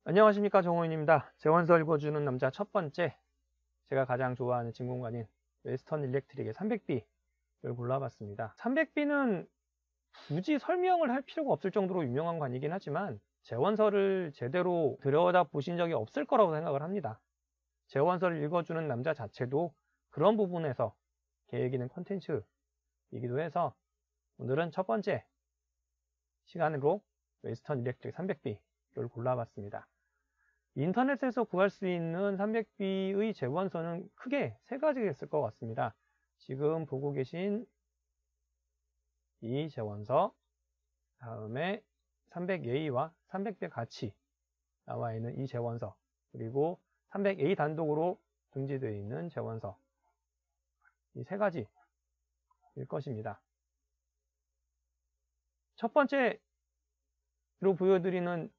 안녕하십니까, 정호인입니다. 재원서 읽어주는 남자 첫 번째, 제가 가장 좋아하는 진공관인 웨스턴 일렉트릭의 300B를 골라봤습니다. 300B는 굳이 설명을 할 필요가 없을 정도로 유명한 관이긴 하지만 재원서를 제대로 들여다보신 적이 없을 거라고 생각을 합니다. 재원서를 읽어주는 남자 자체도 그런 부분에서 계획 있는 콘텐츠이기도 해서 오늘은 첫 번째 시간으로 웨스턴 일렉트릭 300B를 골라봤습니다. 인터넷에서 구할 수 있는 300B의 재원서는 크게 세 가지가 있을 것 같습니다. 지금 보고 계신 이 재원서, 다음에 300A와 300B 같이 나와 있는 이 재원서, 그리고 300A 단독으로 등재되어 있는 재원서, 이 세 가지일 것입니다. 첫 번째로 보여드리는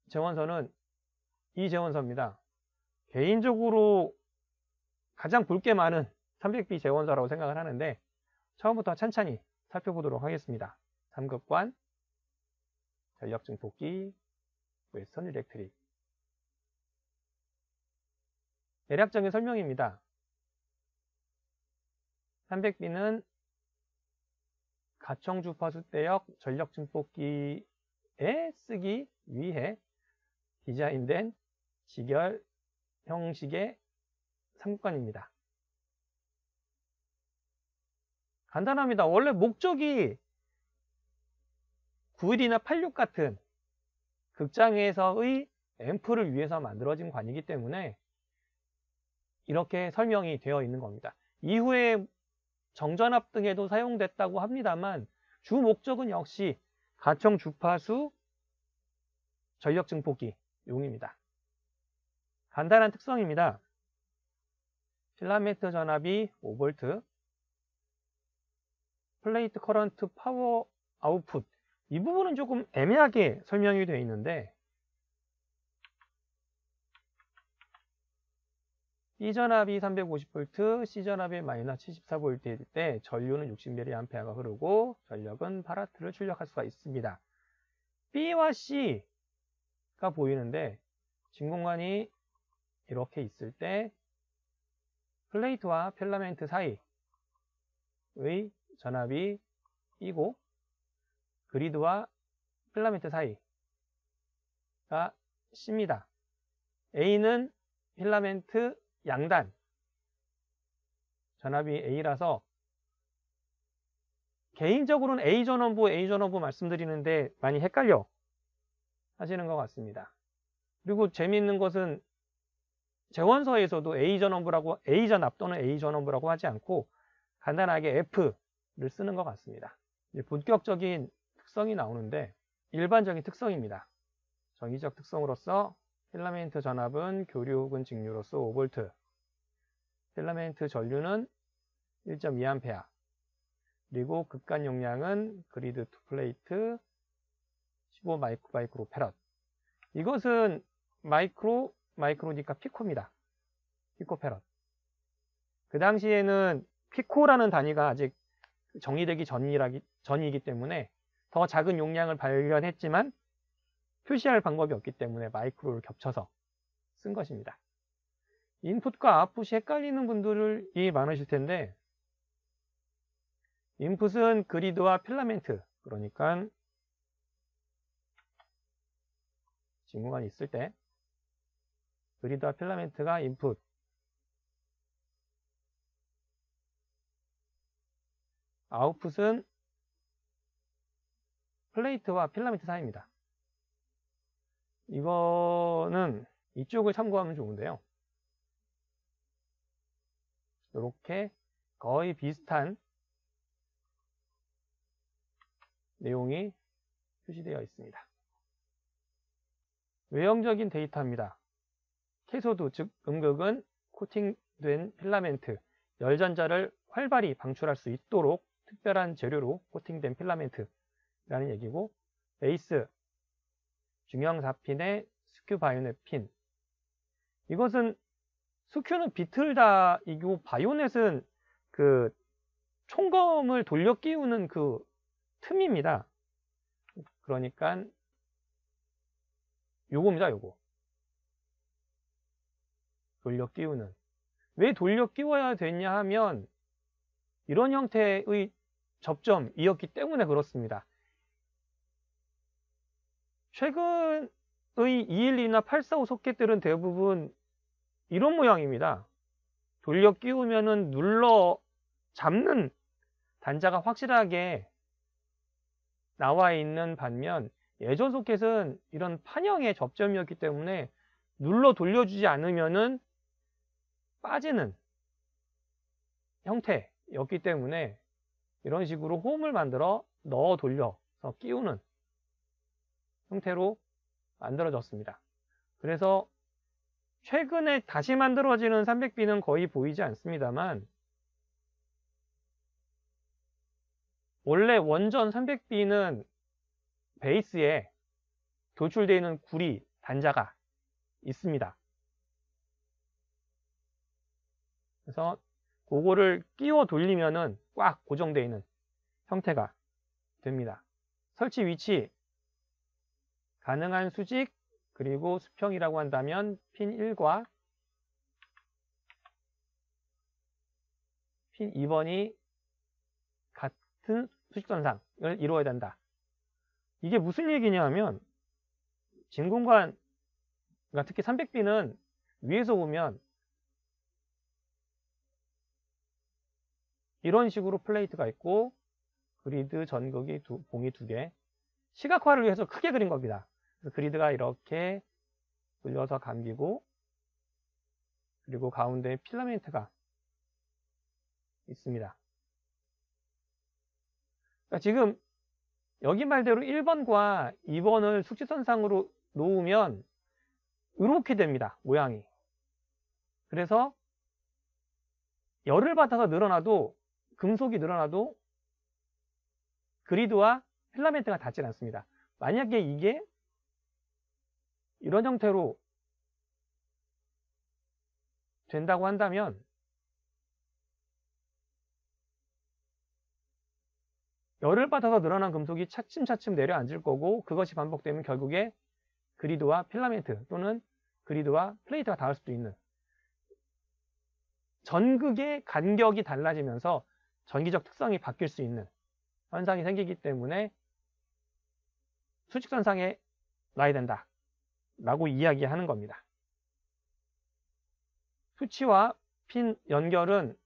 재원서는 이 재원서입니다. 개인적으로 가장 볼 게 많은 300B 재원서라고 생각을 하는데 처음부터 찬찬히 살펴보도록 하겠습니다. 삼극관, 전력증폭기, 웨스턴 일렉트릭. 대략적인 설명입니다. 300B는 가청 주파수 대역 전력증폭기에 쓰기 위해 디자인된 직열 형식의 삼극관입니다. 간단합니다. 원래 목적이 91이나 86 같은 극장에서의 앰프를 위해서 만들어진 관이기 때문에 이렇게 설명이 되어 있는 겁니다. 이후에 정전압 등에도 사용됐다고 합니다만 주 목적은 역시 가청 주파수 전력 증폭기 용입니다. 간단한 특성입니다. 필라멘트 전압이 5V, 플레이트 커런트 파워 아웃풋, 이 부분은 조금 애매하게 설명이 되어 있는데 B 전압이 350V, C 전압이 마이너스 74V일 때 전류는 60mA가 흐르고 전력은 8W를 출력할 수가 있습니다. B와 C가 보이는데 진공관이 이렇게 있을 때 플레이트와 필라멘트 사이의 전압이 E고 그리드와 필라멘트 사이가 C입니다. A는 필라멘트 양단 전압이 A라서 개인적으로는 A 전원부 말씀드리는데 많이 헷갈려 하시는 것 같습니다. 그리고 재미있는 것은 재원서에서도 A 전압 또는 A 전원부라고 하지 않고 간단하게 F를 쓰는 것 같습니다. 이제 본격적인 특성이 나오는데 일반적인 특성입니다. 정의적 특성으로서 필라멘트 전압은 교류 혹은 직류로서 5V, 필라멘트 전류는 1.2A, 그리고 극간 용량은 그리드 투 플레이트 15 마이크로페럿. 이것은 마이크로니까 피코입니다. 피코페럿. 그 당시에는 피코라는 단위가 아직 정의되기 전이기 때문에 더 작은 용량을 발견했지만 표시할 방법이 없기 때문에 마이크로를 겹쳐서 쓴 것입니다. 인풋과 아웃풋이 헷갈리는 분들이 많으실 텐데 인풋은 그리드와 필라멘트, 그러니까 진공관이 있을 때 그리드와 필라멘트가 인풋, 아웃풋은 플레이트와 필라멘트 사이입니다. 이거는 이쪽을 참고하면 좋은데요. 이렇게 거의 비슷한 내용이 표시되어 있습니다. 외형적인 데이터입니다. 캐소드, 즉 음극은 코팅된 필라멘트, 열전자를 활발히 방출할 수 있도록 특별한 재료로 코팅된 필라멘트라는 얘기고, 베이스, 중형 4핀의 스큐 바이오넷 핀. 이것은 스큐는 비틀다이고 바이오넷은 그 총검을 돌려 끼우는 그 틈입니다. 그러니까 요겁니다, 요거. 돌려 끼우는. 왜 돌려 끼워야 되냐 하면 이런 형태의 접점이었기 때문에 그렇습니다. 최근의 212나 845 소켓들은 대부분 이런 모양입니다. 돌려 끼우면은 눌러 잡는 단자가 확실하게 나와 있는 반면 예전 소켓은 이런 판형의 접점이었기 때문에 눌러 돌려주지 않으면은 빠지는 형태였기 때문에 이런 식으로 홈을 만들어 넣어 돌려서 끼우는 형태로 만들어졌습니다. 그래서 최근에 다시 만들어지는 300B는 거의 보이지 않습니다만 원래 원전 300B는 베이스에 도출되어 있는 구리 단자가 있습니다. 그래서 그거를 끼워 돌리면은 꽉 고정되어 있는 형태가 됩니다. 설치 위치, 가능한 수직, 그리고 수평이라고 한다면 핀 1과 핀 2번이 같은 수직선상을 이루어야 된다. 이게 무슨 얘기냐 하면 진공관, 그러니까 특히 300B는 위에서 보면 이런 식으로 플레이트가 있고 그리드 전극이 봉이 2개, 시각화를 위해서 크게 그린 겁니다. 그래서 그리드가 이렇게 돌려서 감기고 그리고 가운데에 필라멘트가 있습니다. 그러니까 지금 여기 말대로 1번과 2번을 숙지선상으로 놓으면 이렇게 됩니다. 모양이. 그래서 열을 받아서 늘어나도 금속이 늘어나도 그리드와 필라멘트가 닿지 않습니다. 만약에 이게 이런 형태로 된다고 한다면 열을 받아서 늘어난 금속이 차츰차츰 내려앉을 거고 그것이 반복되면 결국에 그리드와 필라멘트 또는 그리드와 플레이트가 닿을 수도 있는 전극의 간격이 달라지면서 전기적 특성이 바뀔 수 있는 현상이 생기기 때문에 수직선상에 놔야 된다 라고 이야기하는 겁니다. 수치와 핀 연결은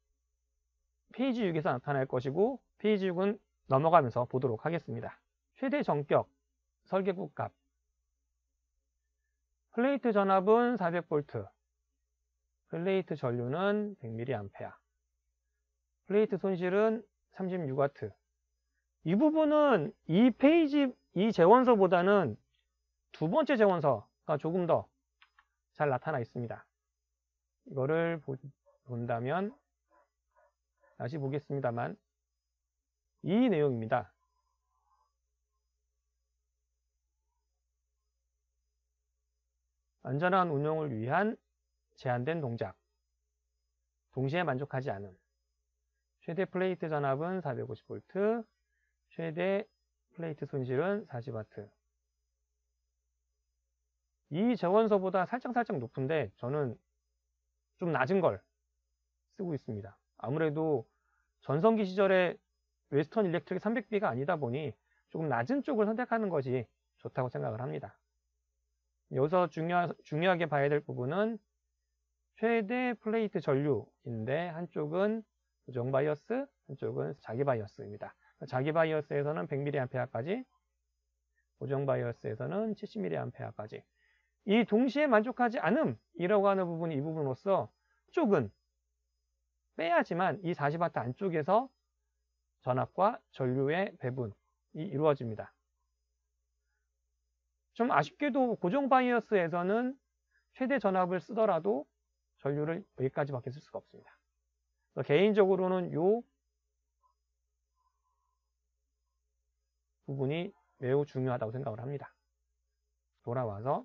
페이지 6에서 나타날 것이고 페이지 6은 넘어가면서 보도록 하겠습니다. 최대 전격 설계국 값, 플레이트 전압은 400V, 플레이트 전류는 100mA, 플레이트 손실은 36W. 이 부분은 이 페이지, 이 재원서보다는 두 번째 재원서가 조금 더 잘 나타나 있습니다. 이거를 본다면 다시 보겠습니다만 이 내용입니다. 안전한 운용을 위한 제한된 동작, 동시에 만족하지 않음, 최대 플레이트 전압은 450V, 최대 플레이트 손실은 40W. 이 재원서보다 살짝 높은데 저는 좀 낮은 걸 쓰고 있습니다. 아무래도 전성기 시절에 웨스턴 일렉트릭 300B가 아니다 보니 조금 낮은 쪽을 선택하는 것이 좋다고 생각을 합니다. 여기서 중요하게 봐야 될 부분은 최대 플레이트 전류인데 한쪽은 고정 바이어스, 한쪽은 자기 바이어스입니다. 자기 바이어스에서는 100mA까지, 고정 바이어스에서는 70mA까지. 이 동시에 만족하지 않음이라고 하는 부분이 이 부분으로서 쪽은 빼야지만 이 40W 안쪽에서 전압과 전류의 배분이 이루어집니다. 좀 아쉽게도 고정 바이어스에서는 최대 전압을 쓰더라도 전류를 여기까지밖에 쓸 수가 없습니다. 개인적으로는 이 부분이 매우 중요하다고 생각을 합니다. 돌아와서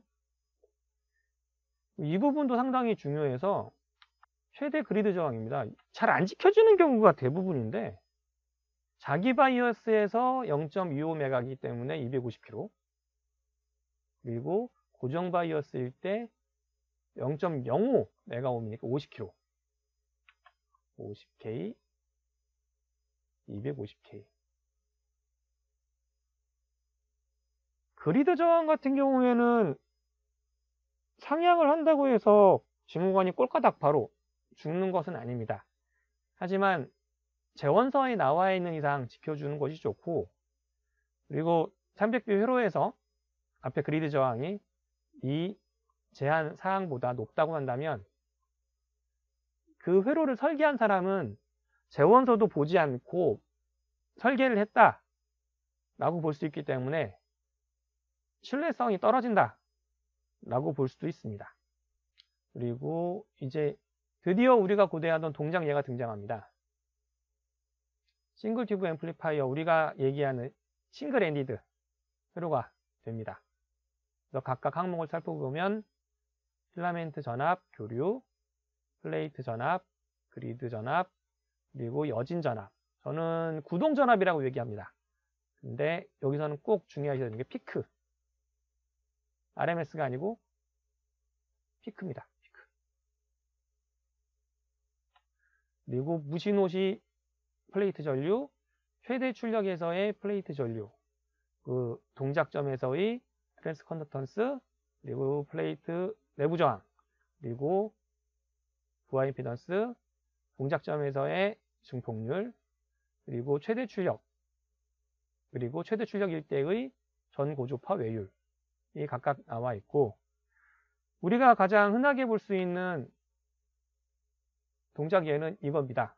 이 부분도 상당히 중요해서 최대 그리드 저항입니다. 잘 안 지켜지는 경우가 대부분인데 자기 바이어스에서 0.25메가이기 때문에 250kV, 그리고 고정 바이어스일 때 0.05 메가옴이니까 50kg. 50K, 250K. 그리드 저항 같은 경우에는 상향을 한다고 해서 징후관이 꼴까닥 바로 죽는 것은 아닙니다. 하지만 재원서에 나와 있는 이상 지켜주는 것이 좋고, 그리고 300B 회로에서 앞에 그리드 저항이 이 제한 사항보다 높다고 한다면 그 회로를 설계한 사람은 재원서도 보지 않고 설계를 했다 라고 볼 수 있기 때문에 신뢰성이 떨어진다 라고 볼 수도 있습니다. 그리고 이제 드디어 우리가 고대하던 동작 예가 등장합니다. 싱글 튜브 앰플리파이어, 우리가 얘기하는 싱글 엔디드 회로가 됩니다. 그래서 각각 항목을 살펴보면 필라멘트 전압, 교류, 플레이트 전압, 그리드 전압, 그리고 여진 전압. 저는 구동 전압이라고 얘기합니다. 근데 여기서는 꼭 중요하셔야 되는 게 피크. RMS가 아니고 피크입니다. 피크. 그리고 무신호시 플레이트 전류, 최대 출력에서의 플레이트 전류, 그 동작점에서의 트랜스 컨덕턴스, 그리고 플레이트 내부 저항, 그리고 부하 임피던스, 동작점에서의 증폭률, 그리고 최대 출력, 그리고 최대 출력 일대의 전고주파 외율이 각각 나와 있고, 우리가 가장 흔하게 볼 수 있는 동작 예는 이겁니다.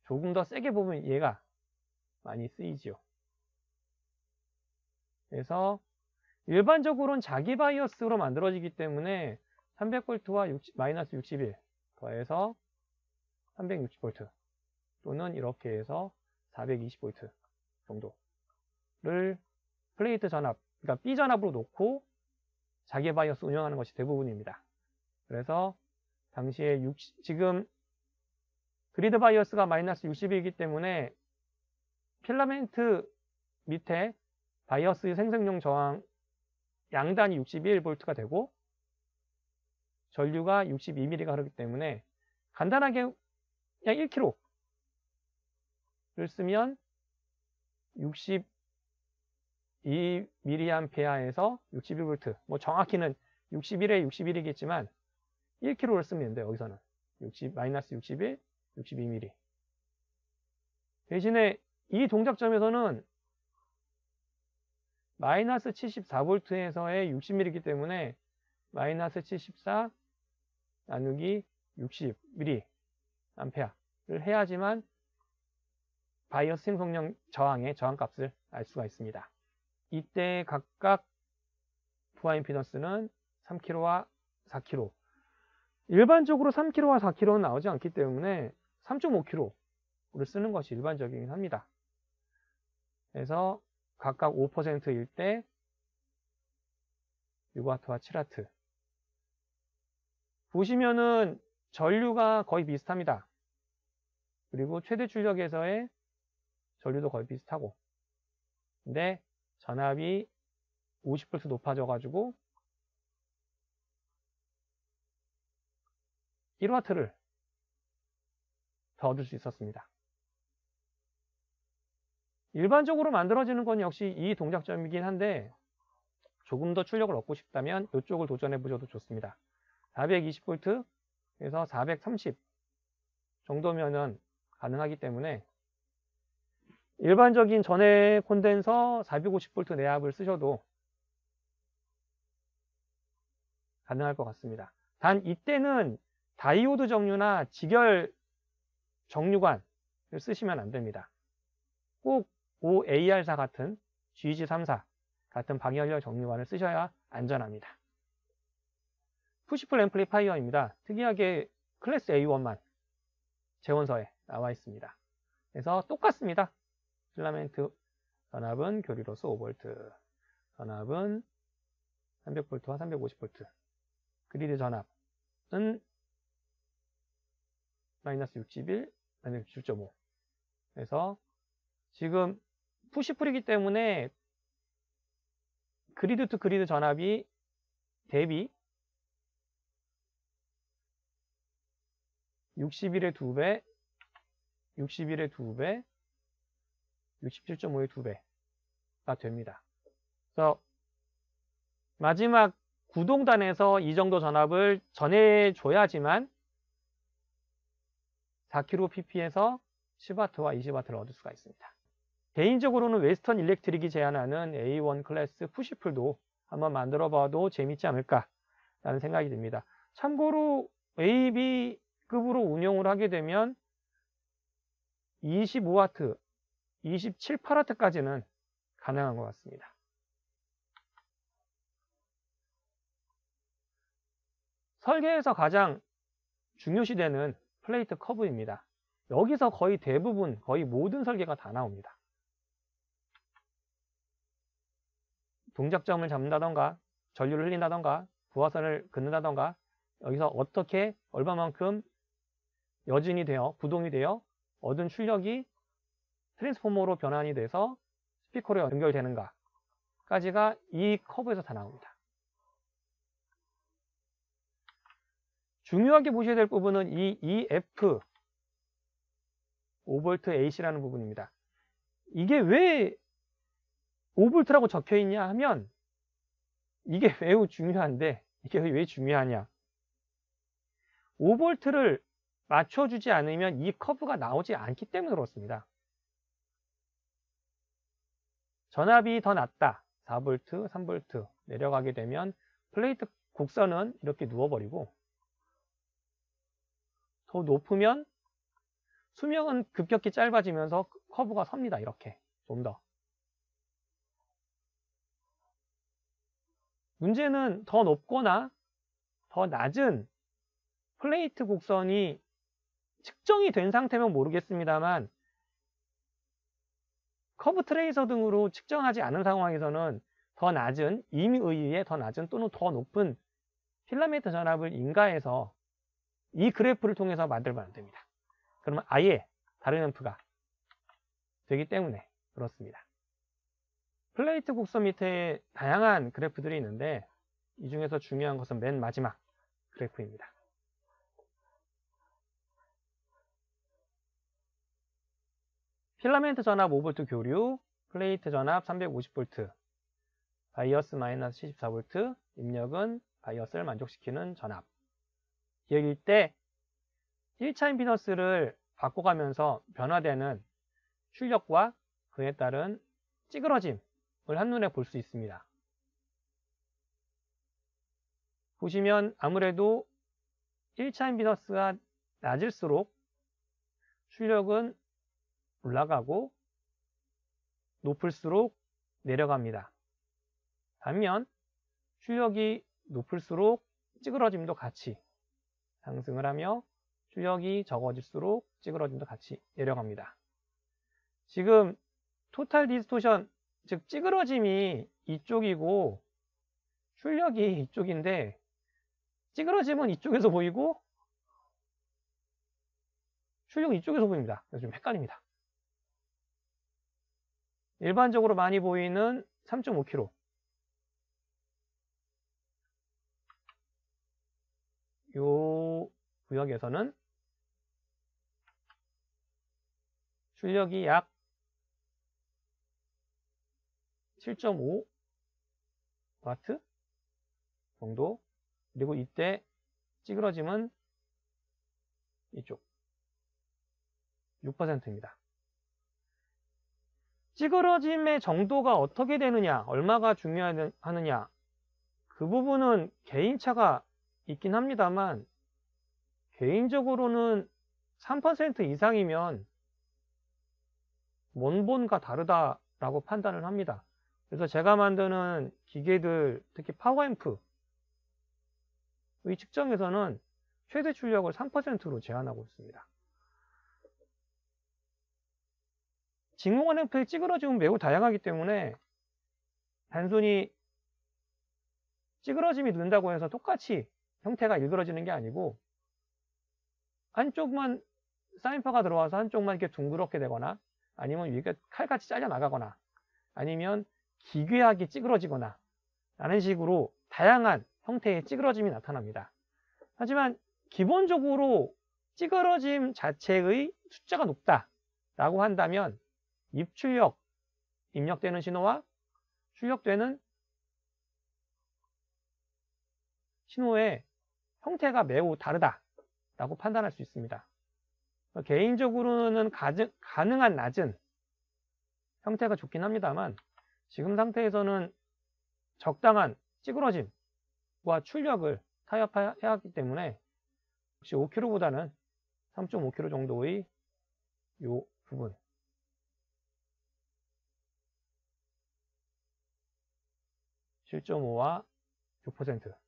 조금 더 세게 보면 얘가 많이 쓰이지요. 그래서 일반적으로는 자기 바이어스로 만들어지기 때문에 300V와 마이너스 61 더해서 360V 또는 이렇게 해서 420V 정도를 플레이트 전압, 그러니까 B 전압으로 놓고 자기 바이어스 운영하는 것이 대부분입니다. 그래서 당시에 지금 그리드 바이어스가 마이너스 60이기 때문에 필라멘트 밑에 바이어스 생성용 저항 양단이 61V가 되고 전류가 62mm가 흐르기 때문에 간단하게 그냥 1kg를 쓰면 62mA에서 61V, 뭐 정확히는 61에 61이겠지만 1kg를 쓰면 된대요. 여기서는 마이너스 61, 62mm. 대신에 이 동작점에서는 마이너스 74V에서의 60mm이기 때문에 마이너스 74 나누기 60mA 를 해야지만 바이어스 생성용 저항의 저항값을 알 수가 있습니다. 이때 각각 부하 임피던스는 3kg와 4kg. 일반적으로 3kg와 4kg는 나오지 않기 때문에 3.5kg를 쓰는 것이 일반적이긴 합니다. 그래서 각각 5%일 때 6W와 7W. 보시면은 전류가 거의 비슷합니다. 그리고 최대 출력에서의 전류도 거의 비슷하고. 근데 전압이 50V 높아져 가지고 1W를 더 얻을 수 있었습니다. 일반적으로 만들어지는 건 역시 이 동작점이긴 한데 조금 더 출력을 얻고 싶다면 이쪽을 도전해 보셔도 좋습니다. 420V에서 430 정도면은 가능하기 때문에 일반적인 전해 콘덴서 450V 내압을 쓰셔도 가능할 것 같습니다. 단 이때는 다이오드 정류나 직열 정류관을 쓰시면 안 됩니다. 꼭 OAR사 같은 GG34 같은 방열력 정류관을 쓰셔야 안전합니다. 푸시풀 앰플리파이어입니다. 특이하게 클래스 A1만 재원서에 나와 있습니다. 그래서 똑같습니다. 필라멘트 전압은 교류로스 5V, 전압은 300V와 350V, 그리드 전압은 마이너스 61, 마이너스 67.5. 그래서 지금 푸시풀이기 때문에 그리드 투 그리드 전압이 대비 61의 2배, 61의 2배, 67.5의 2배가 됩니다. 그래서 마지막 구동단에서 이 정도 전압을 전해줘야지만 4kbpp에서 10W와 20W를 얻을 수가 있습니다. 개인적으로는 웨스턴 일렉트릭이 제안하는 A1 클래스 푸시풀도 한번 만들어 봐도 재밌지 않을까라는 생각이 듭니다. 참고로 AB급으로 운용을 하게 되면 25W, 27~8W까지는 가능한 것 같습니다. 설계에서 가장 중요시되는 플레이트 커브입니다. 여기서 거의 대부분, 거의 모든 설계가 다 나옵니다. 동작점을 잡는다던가, 전류를 흘린다던가, 부하선을 긋는다던가, 여기서 어떻게 얼마만큼 여진이 되어, 구동이 되어 얻은 출력이 트랜스포머로 변환이 돼서 스피커로 연결되는가까지가 이 커브에서 다 나옵니다. 중요하게 보셔야 될 부분은 이 EF 5V AC라는 부분입니다. 이게 왜 5V라고 적혀 있냐 하면 이게 매우 중요한데 이게 왜 중요하냐. 5V를 맞춰주지 않으면 이 커브가 나오지 않기 때문에 그렇습니다. 전압이 더 낮다. 4V, 3V 내려가게 되면 플레이트 곡선은 이렇게 누워버리고 더 높으면 수명은 급격히 짧아지면서 커브가 섭니다. 이렇게 좀 더. 문제는 더 높거나 더 낮은 플레이트 곡선이 측정이 된 상태면 모르겠습니다만 커브 트레이서 등으로 측정하지 않은 상황에서는 더 낮은, 임의에 의해 더 낮은 또는 더 높은 필라멘트 전압을 인가해서 이 그래프를 통해서 만들면 안 됩니다. 그러면 아예 다른 앰프가 되기 때문에 그렇습니다. 플레이트 곡선 밑에 다양한 그래프들이 있는데 이 중에서 중요한 것은 맨 마지막 그래프입니다. 필라멘트 전압 5V 교류, 플레이트 전압 350V, 바이어스 마이너스 74V, 입력은 바이어스를 만족시키는 전압. 여기일 때 1차 임피던스를 바꿔가면서 변화되는 출력과 그에 따른 찌그러짐을 한눈에 볼 수 있습니다. 보시면 아무래도 1차 임피던스가 낮을수록 출력은 올라가고 높을수록 내려갑니다. 반면 출력이 높을수록 찌그러짐도 같이 상승을 하며 출력이 적어질수록 찌그러짐도 같이 내려갑니다. 지금 토탈 디스토션, 즉 찌그러짐이 이쪽이고 출력이 이쪽인데 찌그러짐은 이쪽에서 보이고 출력은 이쪽에서 보입니다. 그래서 좀 헷갈립니다. 일반적으로 많이 보이는 3.5kg. 요 구역에서는 출력이 약 7.5W 정도. 그리고 이때 찌그러짐은 이쪽 6%입니다. 찌그러짐의 정도가 어떻게 되느냐, 얼마가 중요하느냐, 그 부분은 개인차가 있긴 합니다만 개인적으로는 3% 이상이면 원본과 다르다라고 판단을 합니다. 그래서 제가 만드는 기계들, 특히 파워앰프의 측정에서는 최대 출력을 3%로 제한하고 있습니다. 직무관 앰프의 찌그러짐은 매우 다양하기 때문에 단순히 찌그러짐이 는다고 해서 똑같이 형태가 일그러지는 게 아니고 한쪽만 사인파가 들어와서 한쪽만 이렇게 둥그렇게 되거나 아니면 위가 칼같이 잘려 나가거나 아니면 기괴하게 찌그러지거나 라는 식으로 다양한 형태의 찌그러짐이 나타납니다. 하지만 기본적으로 찌그러짐 자체의 숫자가 높다라고 한다면 입력되는 신호와 출력되는 신호의 형태가 매우 다르다라고 판단할 수 있습니다. 개인적으로는 가능한 낮은 형태가 좋긴 합니다만 지금 상태에서는 적당한 찌그러짐과 출력을 타협해야 하기 때문에 역시 5kg보다는 3.5kg 정도의 이 부분 7.5와 6%가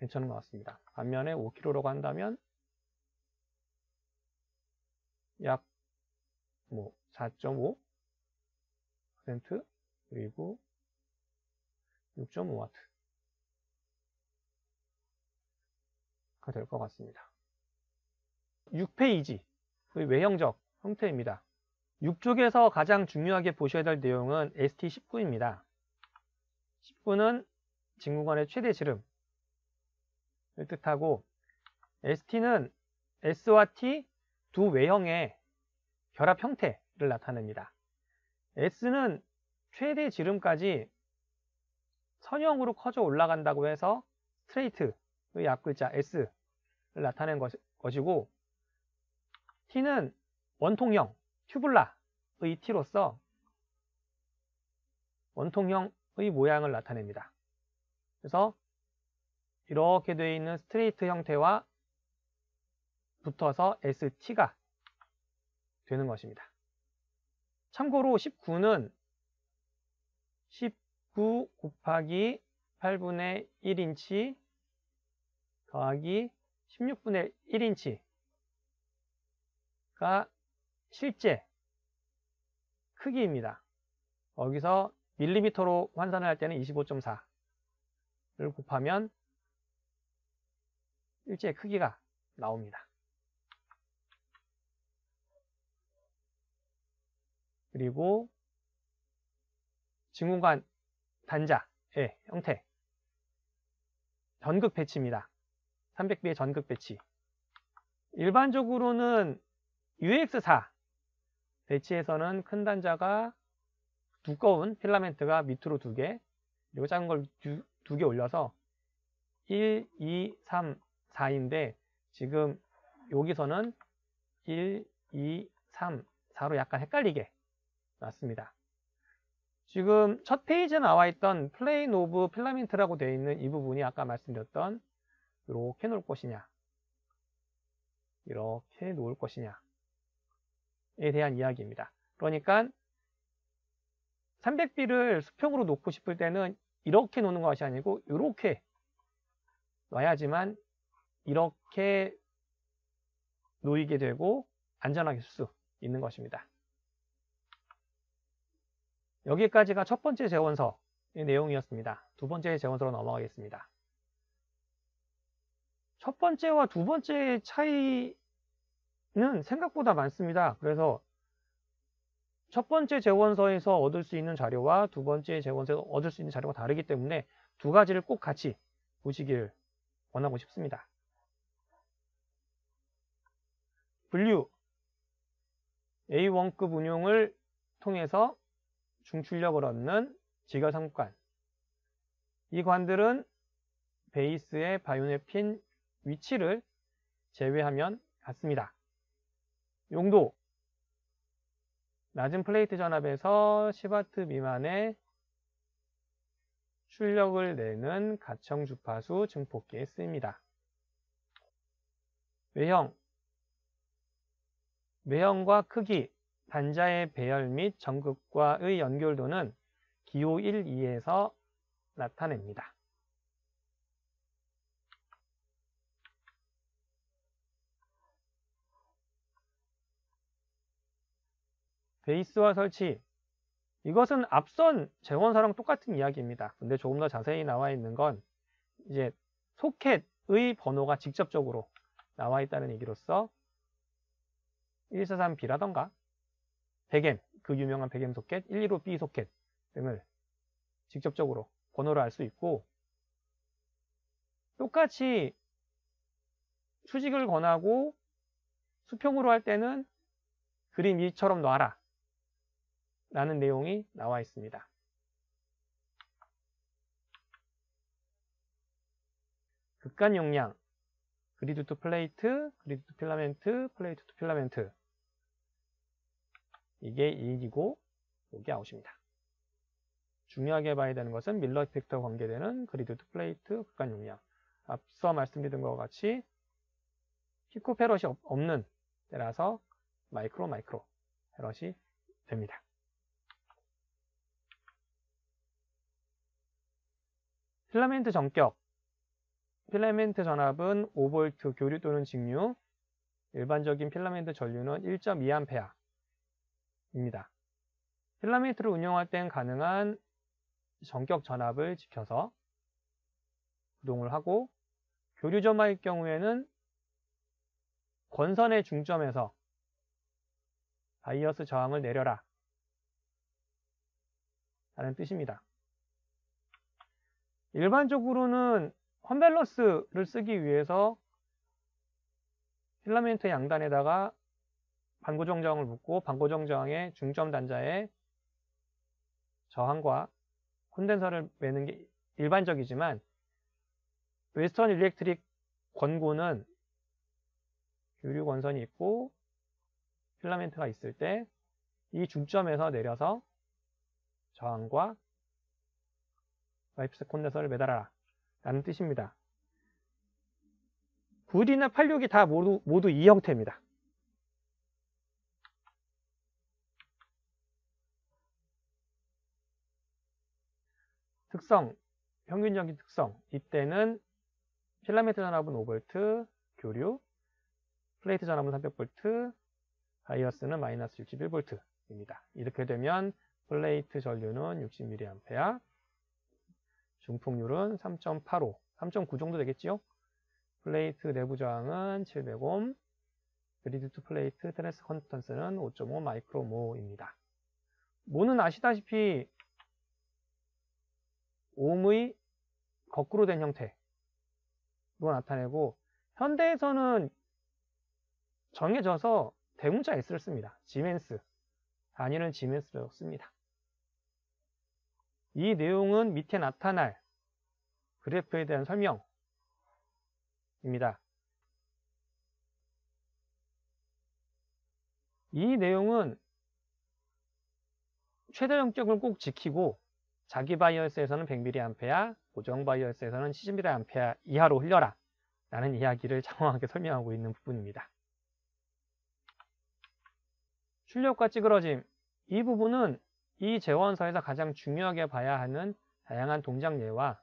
괜찮은 것 같습니다. 반면에 5kg라고 한다면 약 4.5% 그리고 6.5W가 될 것 같습니다. 6페이지의 외형적 형태입니다. 6쪽에서 가장 중요하게 보셔야 될 내용은 ST19입니다. 19는 진공관의 최대 지름을 뜻하고 ST는 S와 T 두 외형의 결합 형태를 나타냅니다. S는 최대 지름까지 선형으로 커져 올라간다고 해서 스트레이트의 앞글자 S를 나타낸 것이고 T는 원통형, 튜블라의 T로서 원통형의 모양을 나타냅니다. 그래서 이렇게 되어 있는 스트레이트 형태와 붙어서 ST가 되는 것입니다. 참고로 19는 19 곱하기 8분의 1인치 더하기 16분의 1인치가 실제 크기입니다. 여기서 밀리미터로 환산을 할 때는 25.4를 곱하면 실제 크기가 나옵니다. 그리고 진공관 단자의 형태 전극 배치입니다. 300B의 전극 배치. 일반적으로는 UX4 배치에서는 큰 단자가 두꺼운 필라멘트가 밑으로 2개 그리고 작은 걸 2개 올려서 1, 2, 3, 4인데 지금 여기서는 1, 2, 3, 4로 약간 헷갈리게 놨습니다. 지금 첫 페이지에 나와 있던 플레인 오브 필라멘트라고 되어 있는 이 부분이 아까 말씀드렸던 이렇게 놓을 것이냐 이렇게 놓을 것이냐에 대한 이야기입니다. 그러니까 300B를 수평으로 놓고 싶을 때는 이렇게 놓는 것이 아니고 이렇게 놔야지만 이렇게 놓이게 되고 안전하게 쓸 수 있는 것입니다. 여기까지가 첫 번째 재원서의 내용이었습니다. 두 번째 재원서로 넘어가겠습니다. 첫 번째와 두 번째의 차이는 생각보다 많습니다. 그래서 첫 번째 재원서에서 얻을 수 있는 자료와 두 번째 재원서에서 얻을 수 있는 자료가 다르기 때문에 두 가지를 꼭 같이 보시길 원하고 싶습니다. 분류 A1급 운용을 통해서 중출력을 얻는 직열상관. 이 관들은 베이스의 바이온의 핀 위치를 제외하면 같습니다. 용도 낮은 플레이트 전압에서 10W 미만의 출력을 내는 가청 주파수 증폭기에 쓰입니다. 외형과 크기, 단자의 배열 및 전극과의 연결도는 기호 1, 2에서 나타냅니다. 베이스와 설치. 이것은 앞선 재원서랑 똑같은 이야기입니다. 근데 조금 더 자세히 나와 있는 건 이제 소켓의 번호가 직접적으로 나와 있다는 얘기로서 143B라던가 100M 그 유명한 배경 소켓, 115B 소켓 등을 직접적으로 번호를 알 수 있고, 똑같이 수직을 권하고 수평으로 할 때는 그림 2처럼 놔라 라는 내용이 나와 있습니다. 극간 용량, 그리드 투 플레이트, 그리드 투 필라멘트, 플레이트 투 필라멘트. 이게 1이고 이게 아웃입니다. 중요하게 봐야 되는 것은 밀러 이펙트와 관계되는 그리드 투 플레이트, 극간 용량. 앞서 말씀드린 것과 같이 피코페럿이 없는 때라서 마이크로 페럿이 됩니다. 필라멘트 전격. 필라멘트 전압은 5V 교류 또는 직류. 일반적인 필라멘트 전류는 1.2A입니다. 필라멘트를 운영할 땐 가능한 전격 전압을 지켜서 구동을 하고, 교류 점화일 경우에는 권선의 중점에서 바이어스 저항을 내려라 라는 뜻입니다. 일반적으로는 험밸런스를 쓰기 위해서 필라멘트 양단에다가 반고정 저항을 묶고 반고정 저항의 중점 단자에 저항과 콘덴서를 매는 게 일반적이지만, 웨스턴 일렉트릭 권고는 교류 권선이 있고 필라멘트가 있을 때 이 중점에서 내려서 저항과 와이프스 콘덴서를 매달아라 라는 뜻입니다. VD나 86이 다 모두 이 형태입니다. 특성, 평균적인 특성. 이때는 필라멘트 전압은 5V, 교류, 플레이트 전압은 300V, 바이어스는 마이너스 61V입니다. 이렇게 되면 플레이트 전류는 60mA, 중폭률은 3.85, 3.9 정도 되겠지요? 플레이트 내부 저항은 700옴, 그리드 투 플레이트 트랜스 컨덕턴스는 5.5 마이크로모입니다. 모는 아시다시피 옴의 거꾸로 된 형태로 나타내고, 현대에서는 정해져서 대문자 S를 씁니다. 지멘스, 단위는 지멘스로 씁니다. 이 내용은 밑에 나타날 그래프에 대한 설명입니다. 이 내용은 최대 영역을 꼭 지키고, 자기 바이어스에서는 100mA, 고정 바이어스에서는 70mA 이하로 흘려라 라는 이야기를 장황하게 설명하고 있는 부분입니다. 출력과 찌그러짐. 이 부분은 이 재원서에서 가장 중요하게 봐야 하는 다양한 동작 예와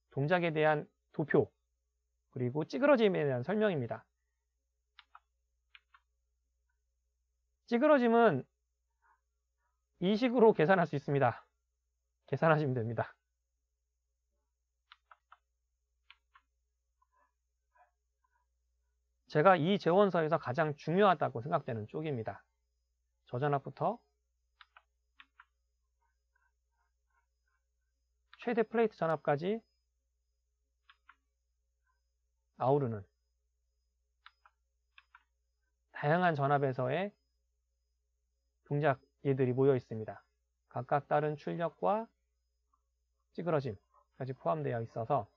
동작에 대한 도표, 그리고 찌그러짐에 대한 설명입니다. 찌그러짐은 이 식으로 계산할 수 있습니다. 계산하시면 됩니다. 제가 이 재원서에서 가장 중요하다고 생각되는 쪽입니다. 저전압부터 최대 플레이트 전압까지 아우르는 다양한 전압에서의 동작 예들이 모여 있습니다. 각각 다른 출력과 찌그러짐까지 포함되어 있어서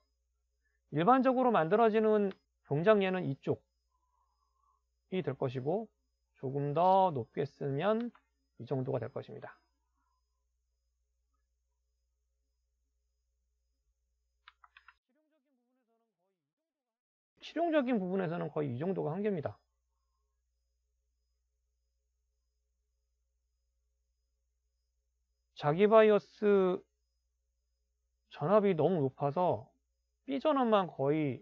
일반적으로 만들어지는 동작 예는 이쪽이 될 것이고, 조금 더 높게 쓰면 이 정도가 될 것입니다. 실용적인 부분에서는 거의 이 정도가 한계입니다. 자기 바이어스 전압이 너무 높아서 B 전압만 거의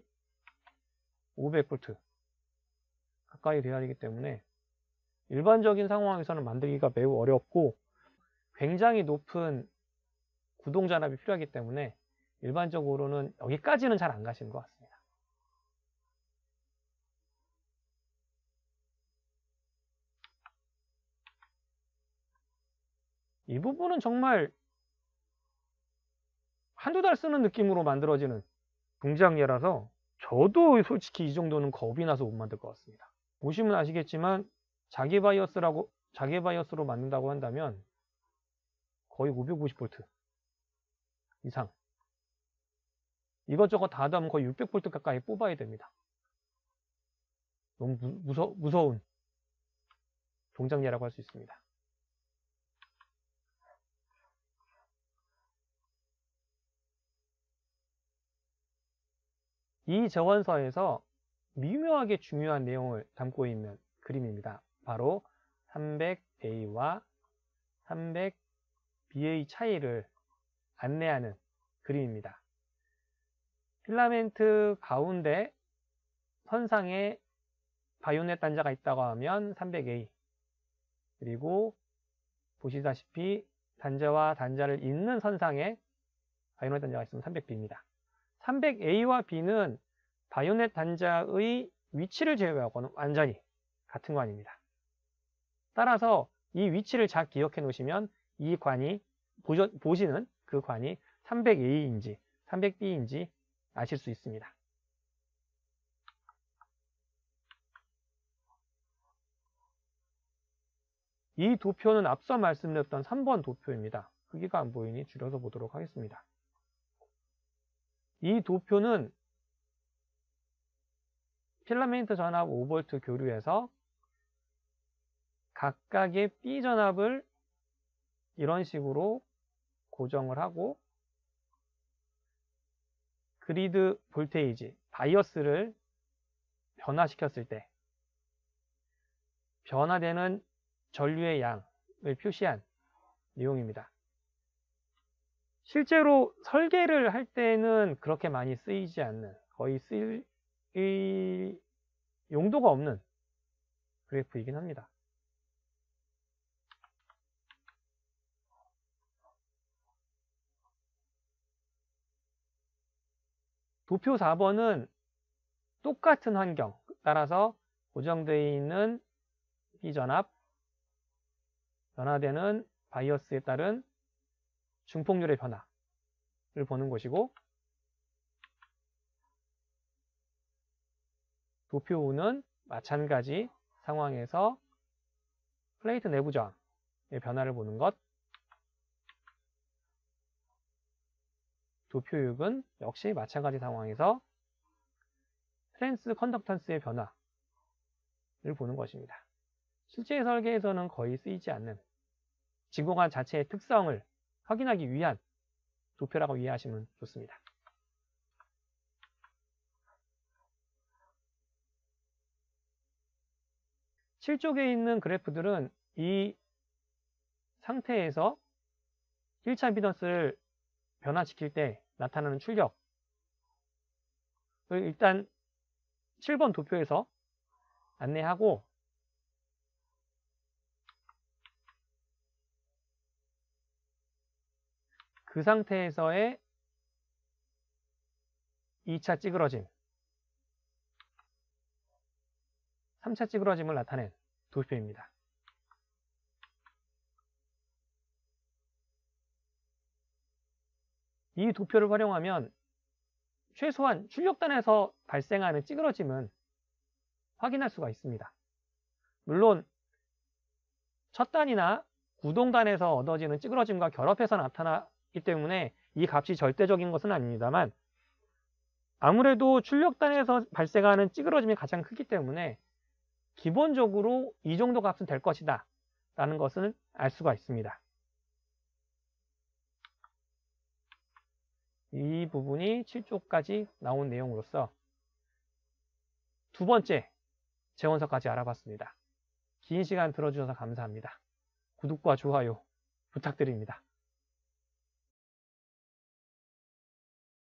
500V 가까이 돼야 되기 때문에 일반적인 상황에서는 만들기가 매우 어렵고, 굉장히 높은 구동 전압이 필요하기 때문에 일반적으로는 여기까지는 잘 안 가시는 것 같습니다. 이 부분은 정말 한두 달 쓰는 느낌으로 만들어지는 동작예라서 저도 솔직히 이 정도는 겁이 나서 못 만들 것 같습니다. 보시면 아시겠지만 자기 바이어스로 만든다고 한다면 거의 550V 이상, 이것저것 다 하면 거의 600V 가까이 뽑아야 됩니다. 너무 무서운 동작예라고 할 수 있습니다. 이 재원서에서 미묘하게 중요한 내용을 담고 있는 그림입니다. 바로 300A와 300B의 차이를 안내하는 그림입니다. 필라멘트 가운데 선상에 바이오넷 단자가 있다고 하면 300A, 그리고 보시다시피 단자와 단자를 잇는 선상에 바이오넷 단자가 있으면 300B입니다. 300A와 B는 바이오넷 단자의 위치를 제외하고는 완전히 같은 관입니다. 따라서 이 위치를 잘 기억해 놓으시면 이 관이, 보시는 그 관이 300A인지 300B인지 아실 수 있습니다. 이 도표는 앞서 말씀드렸던 3번 도표입니다. 크기가 안 보이니 줄여서 보도록 하겠습니다. 이 도표는 필라멘트 전압 5V 교류에서 각각의 B 전압을 이런 식으로 고정을 하고 그리드 볼테이지, 바이어스를 변화시켰을 때 변화되는 전류의 양을 표시한 내용입니다. 실제로 설계를 할 때는 그렇게 많이 쓰이지 않는, 거의 쓸 용도가 없는 그래프이긴 합니다. 도표 4번은 똑같은 환경, 따라서 고정되어 있는 B전압, 변화되는 바이어스에 따른 중폭률의 변화를 보는 것이고, 도표 5는 마찬가지 상황에서 플레이트 내부 저항의 변화를 보는 것, 도표 6은 역시 마찬가지 상황에서 트랜스 컨덕턴스의 변화를 보는 것입니다. 실제 설계에서는 거의 쓰이지 않는 진공관 자체의 특성을 확인하기 위한 도표라고 이해하시면 좋습니다. 실쪽에 있는 그래프들은 이 상태에서 1차 임피던스를 변화시킬 때 나타나는 출력을 일단 7번 도표에서 안내하고, 그 상태에서의 2차 찌그러짐, 3차 찌그러짐을 나타낸 도표입니다. 이 도표를 활용하면 최소한 출력단에서 발생하는 찌그러짐은 확인할 수가 있습니다. 물론 첫 단이나 구동단에서 얻어지는 찌그러짐과 결합해서 나타나기 때문에 이 값이 절대적인 것은 아닙니다만, 아무래도 출력단에서 발생하는 찌그러짐이 가장 크기 때문에 기본적으로 이 정도 값은 될 것이다 라는 것을 알 수가 있습니다. 이 부분이 7쪽까지 나온 내용으로서 두 번째 재원서까지 알아봤습니다. 긴 시간 들어주셔서 감사합니다. 구독과 좋아요 부탁드립니다.